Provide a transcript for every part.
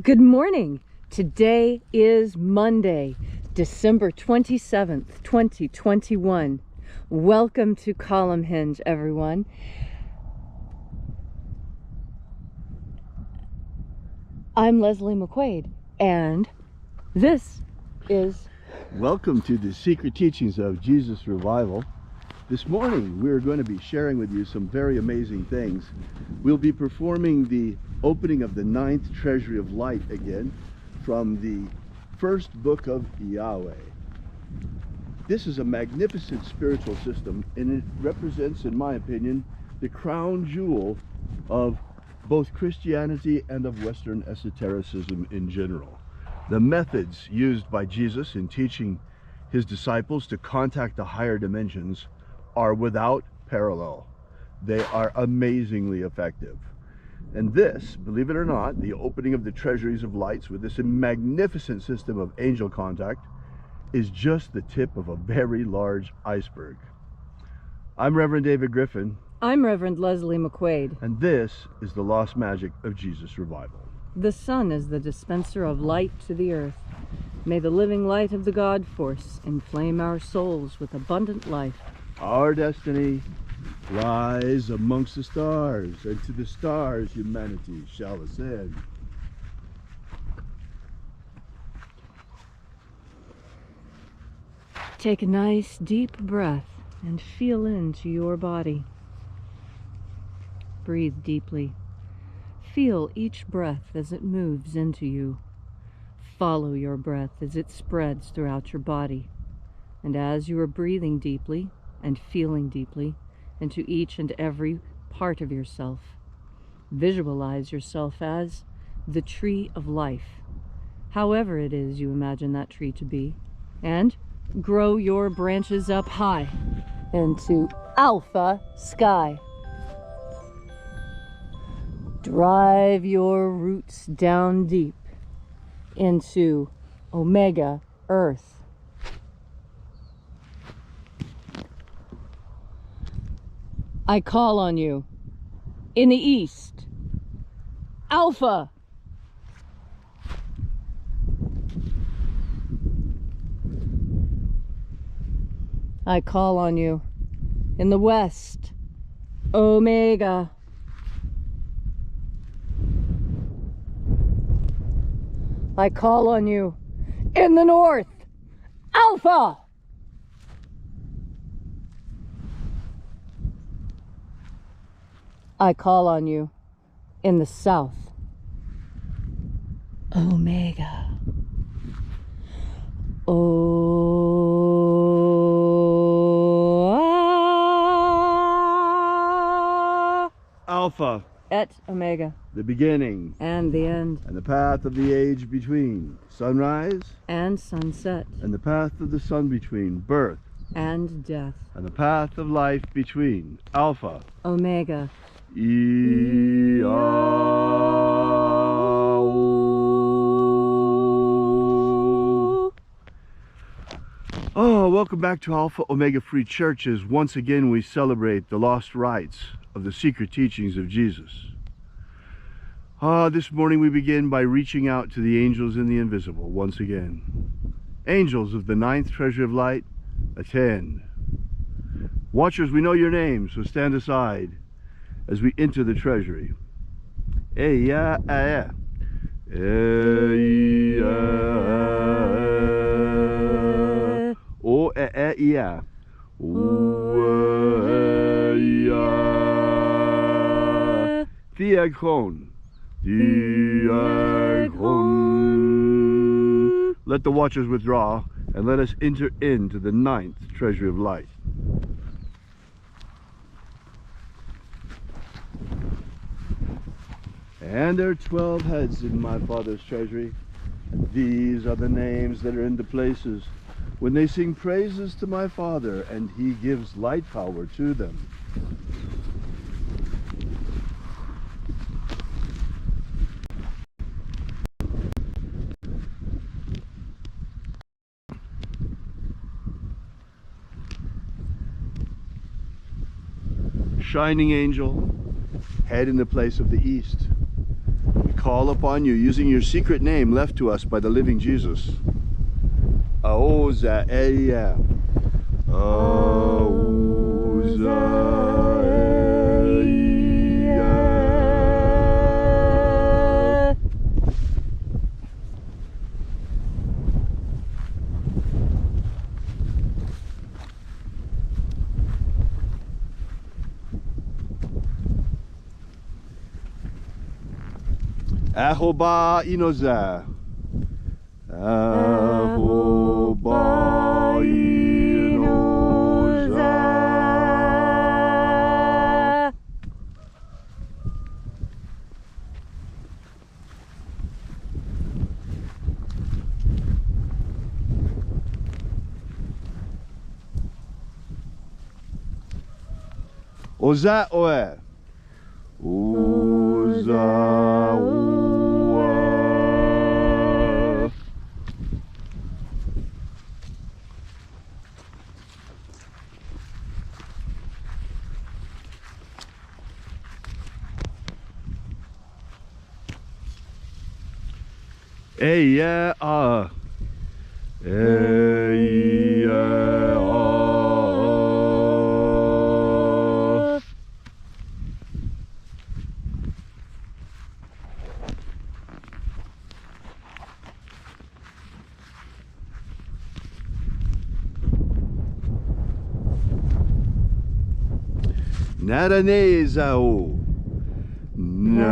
Good morning. Today is Monday, December 27th, 2021. Welcome to Columnhenge, everyone. I'm Leslie McQuade, and this is... Welcome to the Secret Teachings of Jesus Revival. This morning we're going to be sharing with you some very amazing things. We'll be performing the opening of the 9th Treasury of Light again from the first book of Yahweh. This is a magnificent spiritual system, and it represents, in my opinion, the crown jewel of both Christianity and of Western esotericism in general. The methods used by Jesus in teaching his disciples to contact the higher dimensions are without parallel. They are amazingly effective. And this, believe it or not, the opening of the Treasuries of Lights with this magnificent system of angel contact is just the tip of a very large iceberg. I'm Reverend David Griffin. I'm Reverend Leslie McQuade. And this is the lost magic of Jesus Revival. The sun is the dispenser of light to the earth. May the living light of the God Force inflame our souls with abundant life. Our destiny lies amongst the stars, and to the stars humanity shall ascend. Take a nice deep breath and feel into your body. Breathe deeply. Feel each breath as it moves into you. Follow your breath as it spreads throughout your body. And as you are breathing deeply and feeling deeply into each and every part of yourself, visualize yourself as the tree of life, however it is you imagine that tree to be, and grow your branches up high into Alpha Sky. Drive your roots down deep into Omega Earth. I call on you in the east, Alpha. I call on you in the west, Omega. I call on you in the north, Alpha. I call on you in the south, Omega. Alpha Et Omega. The beginning And the end. and the path of the age between sunrise And sunset. and the path of the sun between birth And death. and the path of life between Alpha Omega. Oh, welcome back to Alpha Omega Free Churches. Once again, we celebrate the lost rites of the secret teachings of Jesus. This morning we begin by reaching out to the angels in the invisible once again. Angels of the 9th Treasury of Light, attend. Watchers, we know your names, so stand aside as we enter the treasury. Let the watchers withdraw, and let us enter into the 9th Treasury of Light. And there are 12 heads in my Father's treasury, and these are the names that are in the places when they sing praises to my Father, and he gives light power to them. Shining angel, head in the place of the east. We call upon you using your secret name left to us by the living Jesus. Aoza Eya. Aoza Eya. Ahoba Inoza. Ahoba Inoza. Oza Oe. Oza Oe. Eya ah. Eya ah. Naranezao. Naranezao.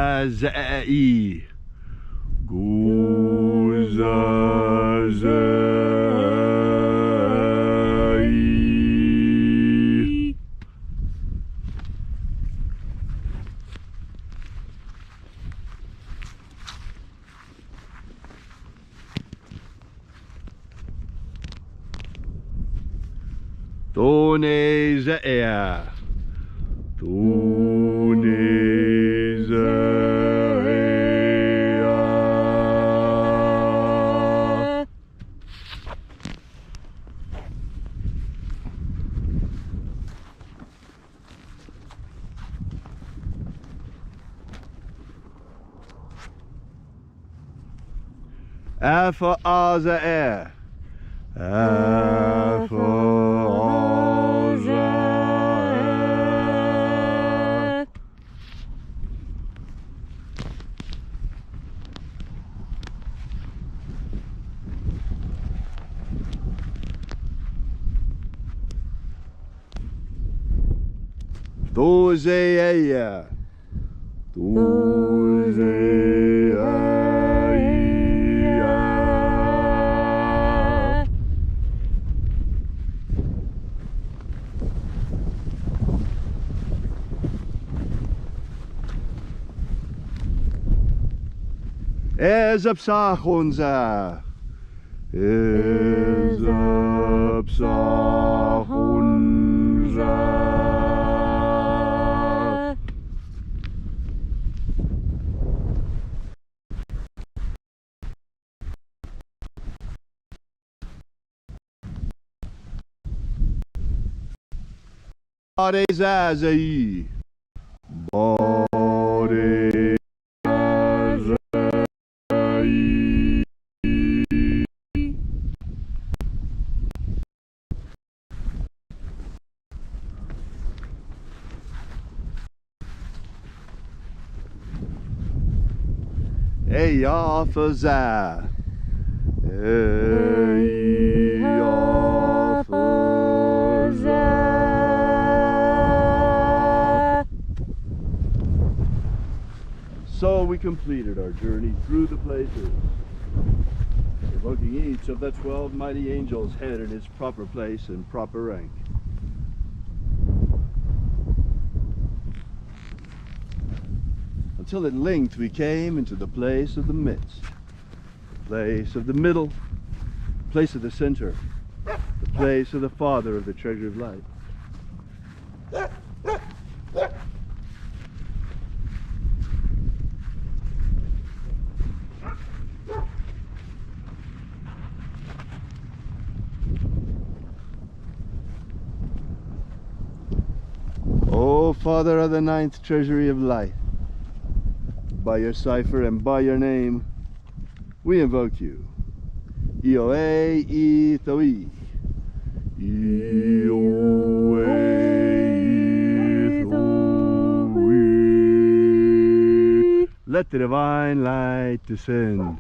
Gozazai. Gozazai. Tonezea. Tonezea. Alpha Ωmega. Alpha Ωmega. Dozeia. Dozeia. Ezapsahunza. Ezapsahunza. Barezazai. Barezazai. Eyafaza. Eyafaza. So we completed our journey through the places, evoking each of the 12 mighty angels' head in its proper place and proper rank. Until at length we came into the place of the midst, the place of the middle, the place of the center, the place of the Father of the Treasury of Light. O Father of the Ninth Treasury of Light, by your cipher and by your name, we invoke you. Ioe Ithoi. Ioe Ithoi. Let the divine light descend.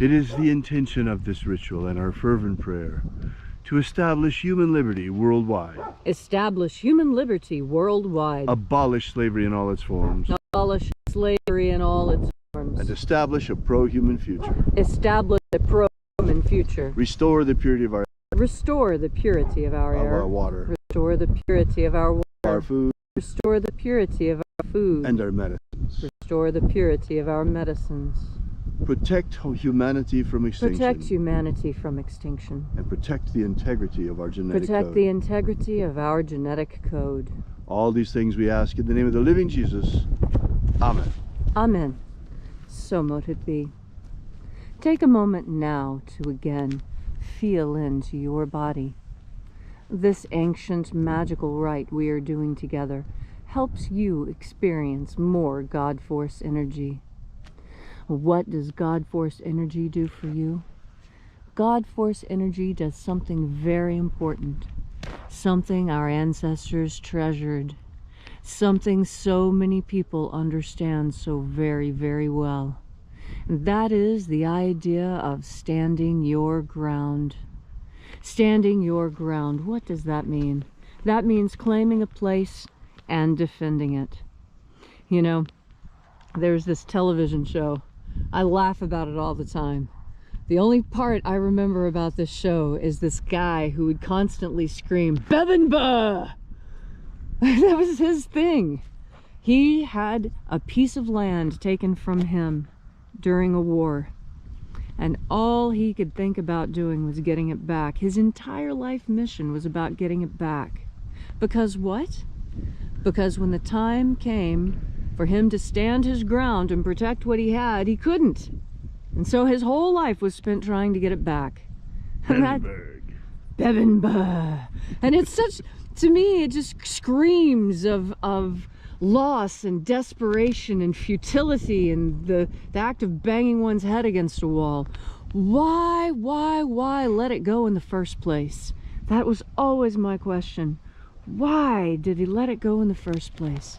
It is the intention of this ritual and our fervent prayer to establish human liberty worldwide. Establish human liberty worldwide. Abolish slavery in all its forms. Abolish slavery in all its forms. And establish a pro-human future. Establish a pro-human future. Restore the purity of our Restore the purity of our air. Of our water. Restore the purity of our water. Our food. Restore the purity of our food. And our medicines. Restore the purity of our medicines. Protect humanity from extinction. Protect humanity from extinction. And protect the integrity of our genetic Protect code. the integrity of our genetic code. All these things we ask in the name of the living Jesus. Amen. Amen. So mote it be. Take a moment now to again feel into your body. This ancient magical rite we are doing together helps you experience more God Force energy. What does God Force energy do for you? God Force energy does something very important, something our ancestors treasured, something so many people understand so very, very well. And that is the idea of standing your ground. Standing your ground, what does that mean? That means claiming a place and defending it. You know, there's this television show. I laugh about it all the time. The only part I remember about this show is this guy who would constantly scream, "Bebinba!" That was his thing. He had a piece of land taken from him during a war, and all he could think about doing was getting it back. His entire life mission was about getting it back. Because what? Because when the time came for him to stand his ground and protect what he had, he couldn't. And so his whole life was spent trying to get it back. Bebinba. And it's such, to me, it just screams of loss and desperation and futility and the act of banging one's head against a wall. Why let it go in the first place? That was always my question. Why did he let it go in the first place?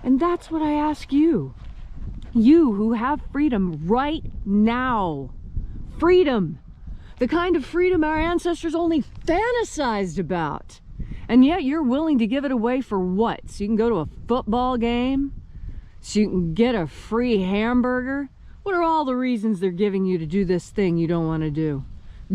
And that's what I ask you. You who have freedom right now. Freedom. The kind of freedom our ancestors only fantasized about. And yet you're willing to give it away for what? So you can go to a football game? So you can get a free hamburger? What are all the reasons they're giving you to do this thing you don't want to do?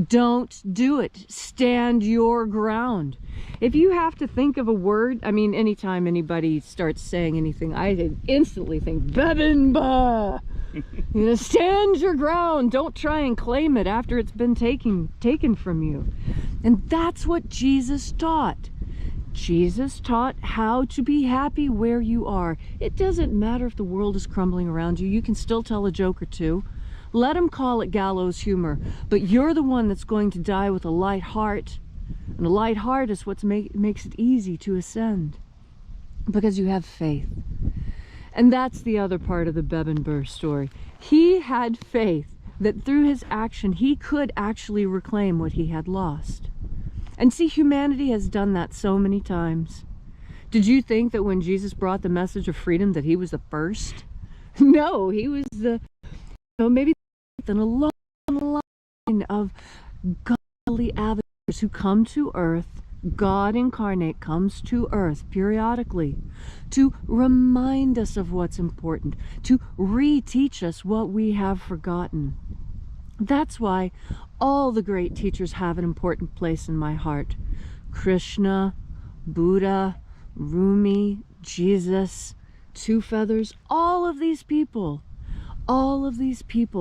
Don't do it. Stand your ground. If you have to think of a word, I mean, anytime anybody starts saying anything, I instantly think, Bebinba! You know, stand your ground. Don't try and claim it after it's been taken from you. And that's what Jesus taught. Jesus taught how to be happy where you are. It doesn't matter if the world is crumbling around you. You can still tell a joke or two. Let them call it gallows humor, but you're the one that's going to die with a light heart. And a light heart is what makes it easy to ascend, because you have faith. And that's the other part of the Bebinba story. He had faith that through his action he could actually reclaim what he had lost. And see, humanity has done that so many times. Did you think that when Jesus brought the message of freedom that he was the first? No, he was the, maybe in a long line of godly avatars who come to earth. God incarnate comes to earth periodically to remind us of what's important, to reteach us what we have forgotten. That's why all the great teachers have an important place in my heart. Krishna, Buddha, Rumi, Jesus, Two Feathers, all of these people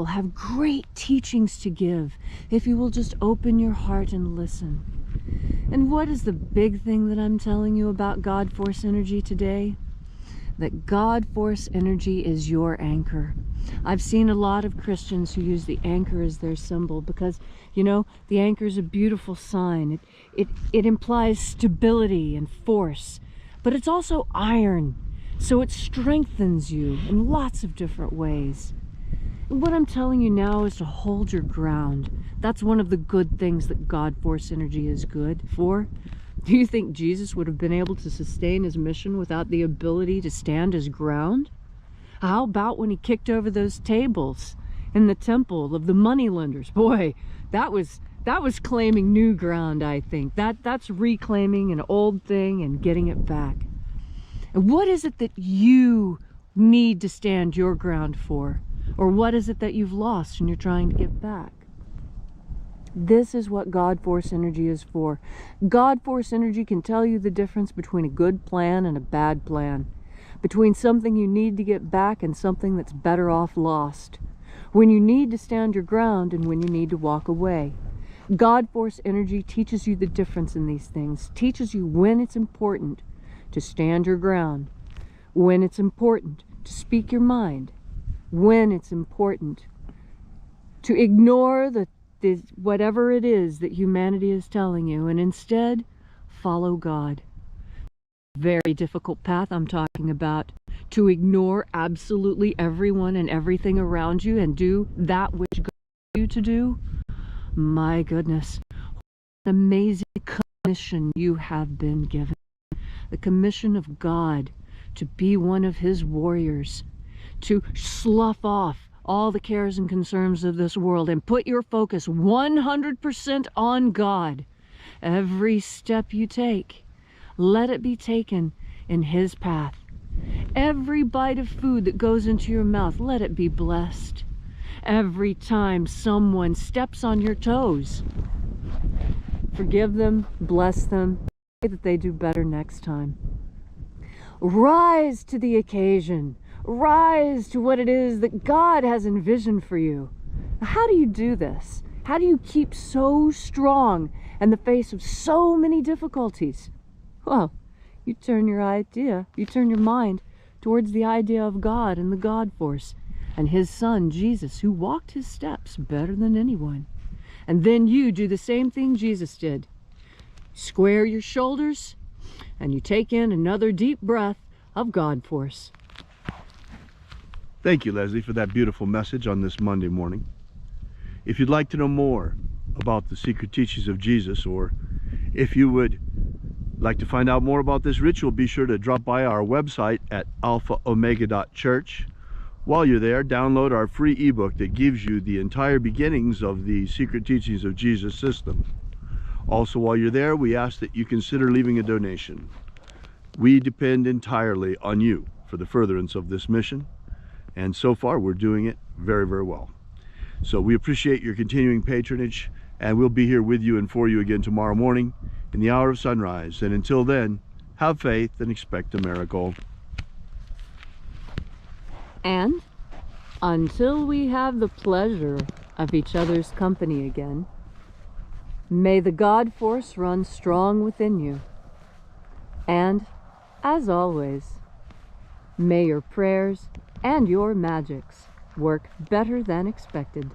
have great teachings to give if you will just open your heart and listen. And what is the big thing that I'm telling you about God Force energy today? That God Force energy is your anchor. I've seen a lot of Christians who use the anchor as their symbol because, you know, the anchor is a beautiful sign. It implies stability and force. but it's also iron, so it strengthens you in lots of different ways. And what I'm telling you now is to hold your ground. That's one of the good things that God Force energy is good for. Do you think Jesus would have been able to sustain his mission without the ability to stand his ground? How about when he kicked over those tables in the temple of the moneylenders? Boy, that was claiming new ground, I think. That's reclaiming an old thing and getting it back. And what is it that you need to stand your ground for? Or what is it that you've lost and you're trying to get back? This is what God Force energy is for. God Force energy can tell you the difference between a good plan and a bad plan, between something you need to get back and something that's better off lost, when you need to stand your ground and when you need to walk away. God Force energy teaches you the difference in these things, teaches you when it's important to stand your ground, when it's important to speak your mind, when it's important to ignore whatever it is that humanity is telling you and instead follow God. Very difficult path I'm talking about, to ignore absolutely everyone and everything around you and do that which God wants you to do. My goodness, what an amazing commission you have been given. The commission of God to be one of his warriors, to slough off all the cares and concerns of this world and put your focus 100% on God. Every step you take, let it be taken in his path. Every bite of food that goes into your mouth, let it be blessed. Every time someone steps on your toes, forgive them, bless them, pray that they do better next time. Rise to the occasion. Rise to what it is that God has envisioned for you. How do you do this? How do you keep so strong in the face of so many difficulties? Well, you turn your mind towards the idea of God and the God Force and his son Jesus, who walked his steps better than anyone. And then you do the same thing Jesus did. Square your shoulders and you take in another deep breath of God Force. Thank you, Leslie, for that beautiful message on this Monday morning. If you'd like to know more about the secret teachings of Jesus, or if you would like to find out more about this ritual, be sure to drop by our website at alphaomega.church. While you're there, download our free ebook that gives you the entire beginnings of the secret teachings of Jesus system. Also, while you're there, we ask that you consider leaving a donation. We depend entirely on you for the furtherance of this mission. And so far, we're doing it very, very well. So we appreciate your continuing patronage, and we'll be here with you and for you again tomorrow morning in the hour of sunrise. And until then, have faith and expect a miracle. And until we have the pleasure of each other's company again, may the God Force run strong within you. And, as always, may your prayers and your magics work better than expected.